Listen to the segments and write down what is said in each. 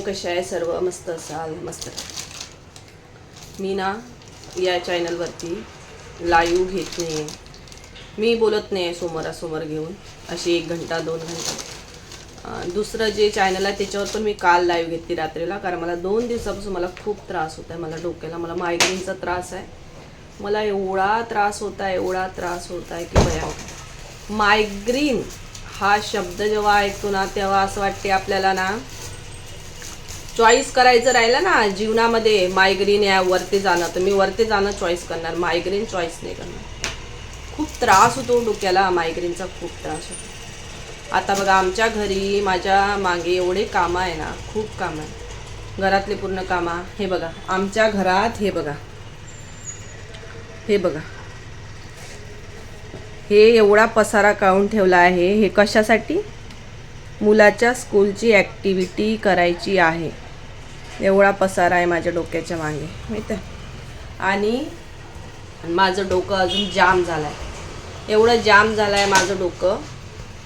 कशा आहे सर्व? मस्त असाल? मस्त. मी ना या चॅनलवरती लाईव्ह घेत नाही आहे, मी बोलत नाही आहे समोरासमोर घेऊन अशी 1 घंटा 2 घंटा. दुसरं जे चॅनल आहे त्याच्यावर पण मी काल लाईव्ह घेतली रात्रीला, कारण मला 2 दिवसापासून मला खूप त्रास होत आहे. मला डोक्याला मला मायग्रेनचा त्रास आहे. मला एवढा त्रास होत आहे की भयानक. मायग्रेन हा शब्द जेव्हा ऐकतो ना तेव्हा असं वाटते आपल्याला ना चॉईस करायचं राहिलं ना जीवनामध्ये, मायग्रेन या वरती जाणं, तर मी वरती जाणं चॉईस करणार, मायग्रेन चॉईस नाही करणार. खूप त्रास होतो डोक्याला, मायग्रेनचा खूप त्रास होतो. आता बघा आमच्या घरी माझ्या मागे एवढे कामं आहे ना, खूप कामं आहे घरातले, पूर्ण कामं. हे बघा आमच्या घरात, हे बघा हे एवढा पसारा काढून ठेवला आहे. हे कशासाठी? मुलाच्या स्कूलची ॲक्टिव्हिटी करायची आहे. एवढा पसारा आहे माझ्या डोक्याच्या मागे, माहिती आहे. आणि माझं डोकं अजून जाम झालं आहे, एवढं जाम झालं आहे माझं डोकं.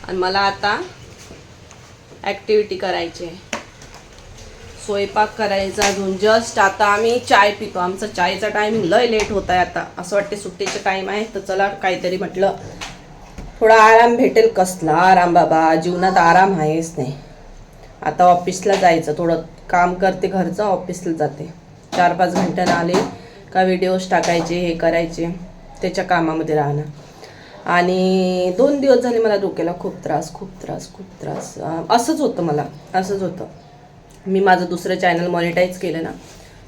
आणि मला आता ॲक्टिव्हिटी करायची आहे, स्वयंपाक करायचा अजून. जस्ट आता आम्ही चाय पितो, आमचं चायचा टायमिंग लय लेट होत आहे. आता असं वाटते सुट्टीचं टाईम आहे तर चला काहीतरी म्हटलं थोडा आराम भेटेल. कसला आराम बाबा, जीवनात आराम आहेच नाही. आता ऑफिसला जायचं, थोडं काम करते घरचं, ऑफिसला जाते. 4-5 घंट्यानं आले का व्हिडिओज टाकायचे, हे करायचे, त्याच्या कामामध्ये राहणं. आणि 2 दिवस झाले मला डोक्याला खूप त्रास. असंच होतं मला, असंच होतं. मी माझं दुसरं चॅनल मॉनिटाईज केलं ना,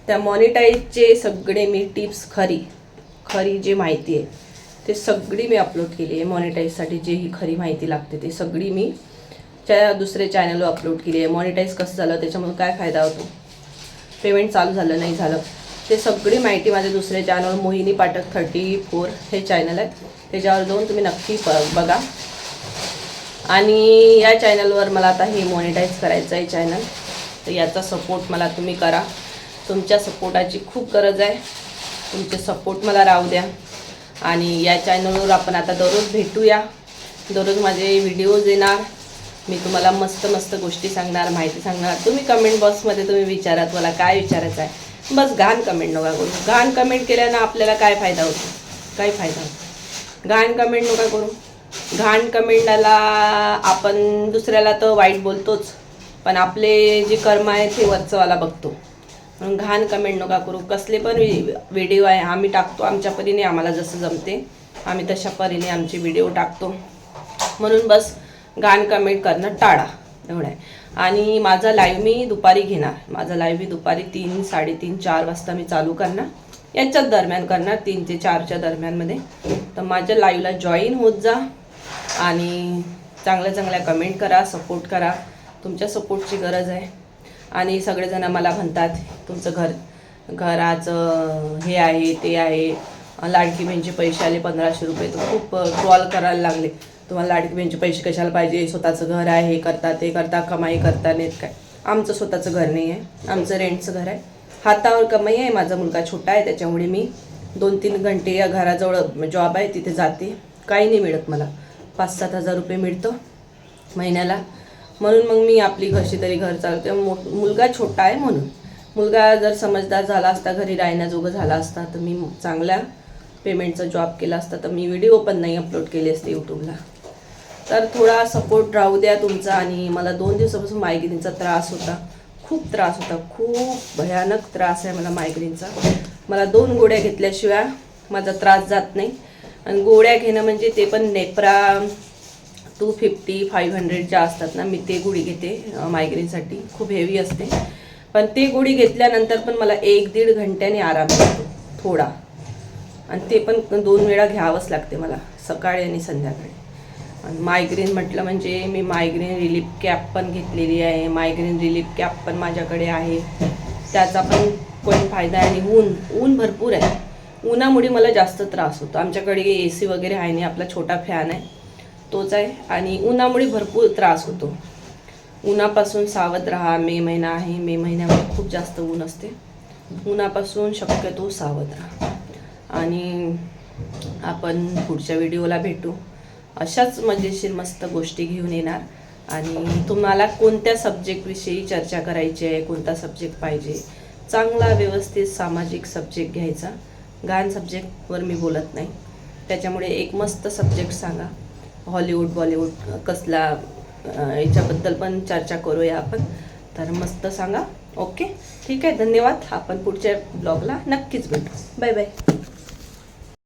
त्या मॉनिटाईजचे सगळे मी टिप्स, खरी जे माहिती आहे ते सगळी मी अपलोड केली आहे. मॉनिटाईजसाठी जे ही खरी माहिती लागते ते सगळी मी दुसऱ्या चॅनलवर अपलोड केली आहे. मॉनिटाईज कसं झालं, त्याच्यामुळे काय फायदा होतो, पेमेंट चालू झालं नाही झालं, ते सगळी माहिती माझ्या दुसऱ्या चॅनलवर, मोहिनी पाठक 34 हे चॅनल आहे, त्याच्यावर जाऊन तुम्ही नक्की बघा. आणि या चॅनलवर मला आता हे मॉनिटाईज करायचं आहे चॅनल, तर याचा सपोर्ट मला तुम्ही करा. तुमच्या सपोर्टाची खूप गरज आहे, तुमचे सपोर्ट मला राहू द्या. आणि या चॅनलवर आपण आता दररोज भेटूया, दररोज माझे व्हिडिओज येणार, मी तुम्हाला मस्त गोष्टी सांगणार, माहिती सांगणार. तुम्ही कमेंट बॉक्समध्ये तुम्ही विचारा मला काय विचारायचं आहे. बस घाण कमेंट नका करू. घाण कमेंट केल्यानं आपल्याला काय फायदा होतो, काय फायदा होतो. घाण कमेंट नका करू. घाण कमेंटला आपण दुसऱ्याला तर वाईट बोलतोच, पण आपले जे कर्म आहे ते वरचंवाला बघतो. म्हणून घाण कमेंट नका करू. कसले पण व्हिडिओ आहे आम्ही टाकतो आमच्या परीने, आम्हाला जसं जमते आम्ही तशा परीने आमचे व्हिडिओ टाकतो. म्हणून बस घाण कमेंट करणं टाळा, एवढं आहे. आणि माझा लाईव्ह मी दुपारी घेणार, माझा लाईव्ह मी दुपारी 3, 3:30, 4 वाजता मी चालू करणार, याच्याच दरम्यान करणार, 3 ते 4च्या दरम्यानमध्ये. तर माझ्या लाईव्हला जॉईन होत जा आणि चांगल्या कमेंट करा, सपोर्ट करा. तुमच्या सपोर्टची गरज आहे. आणि सगळेजण मला म्हणतात तुमचं घराचं हे आहे ते आहे, लाडकी बहिणीचे पैसे आले 1500 रुपये, तर खूप ट्रॉल करायला लागले. तुम्हाला लाडकी बहिणीचे पैसे कशाला पाहिजे, स्वतःचं घर आहे, हे करता ते करता, कमाई करता नाहीत काय. आमचं स्वतःचं घर नाही आहे, आमचं रेंटचं घर आहे, हातावर कमाई आहे. माझा मुलगा छोटा आहे त्याच्यामुळे मी 2-3 घंटे या घराजवळ जॉब आहे तिथे जाते. काही नाही मिळत मला, 5-7 हजार रुपये मिळतं महिन्याला. म्हणून मग मी आपली कशी तरी घर चालवते. मुलगा छोटा आहे म्हणून. मुलगा जर समजदार झाला असता, घरी राहण्याजोगं झाला असता, तर मी चांगल्या पेमेंटचा जॉब केला असता, तर मी व्हिडिओ पण नाही अपलोड केले असते यूट्यूबला. तर थोडा सपोर्ट राहू द्या तुमचा. आणि मला 2 दिवसापासून मायग्रेनचा त्रास होता, खूप भयानक त्रास आहे मला मायग्रेनचा. मला 2 गोळ्या घेतल्याशिवाय माझा त्रास जात नाही. आणि गोळ्या घेणं म्हणजे ते पण नेप्रा 250-500 ज्या असतात ना, मी ते गोळी घेते मायग्रेनसाठी, खूप हेवी असते. पण ते गोळी घेतल्यानंतर पण मला 1-1.5 घंट्याने आराम मिळतो थोडा. आणि ते पण 2 वेळा घ्यावंच लागते मला, सकाळी आणि संध्याकाळी. आणि मायग्रेन म्हटलं म्हणजे मी मायग्रेन रिलीफ कॅप पण घेतलेली आहे, मायग्रेन रिलीफ कॅप पण माझ्याकडे आहे, त्याचा पण फायदा आहे. आणि ऊन भरपूर आहे, उन्हामुळे मला जास्त त्रास होतो. आमच्याकडे AC वगैरे आहे नाही, आपला छोटा फॅन आहे तोच आहे. आणि उन्हामुळे भरपूर त्रास होतो. उन्हापासून सावध राहा. मे महिना आहे, मे महिन्यामध्ये खूप जास्त ऊन असते, उन्हापासून शक्यतो सावध राहा. आणि आपण पुढच्या व्हिडिओला भेटू, अशाच मजेशीर मस्त गोष्टी घेऊन येणार. आणि तुम्हाला कोणत्या सब्जेक्टविषयी चर्चा करायची आहे, कोणता सब्जेक्ट पाहिजे, चांगला व्यवस्थित सामाजिक सब्जेक्ट घ्यायचा. घाण सब्जेक्टवर मी बोलत नाही. त्याच्यामुळे एक मस्त सब्जेक्ट सांगा. हॉलिवूड बॉलिवूड कसला याच्याबद्दल पण चर्चा करूया आपण. तर मस्त सांगा. ओके, ठीक आहे. धन्यवाद. आपण पुढच्या ब्लॉगला नक्कीच भेटू. Bye bye.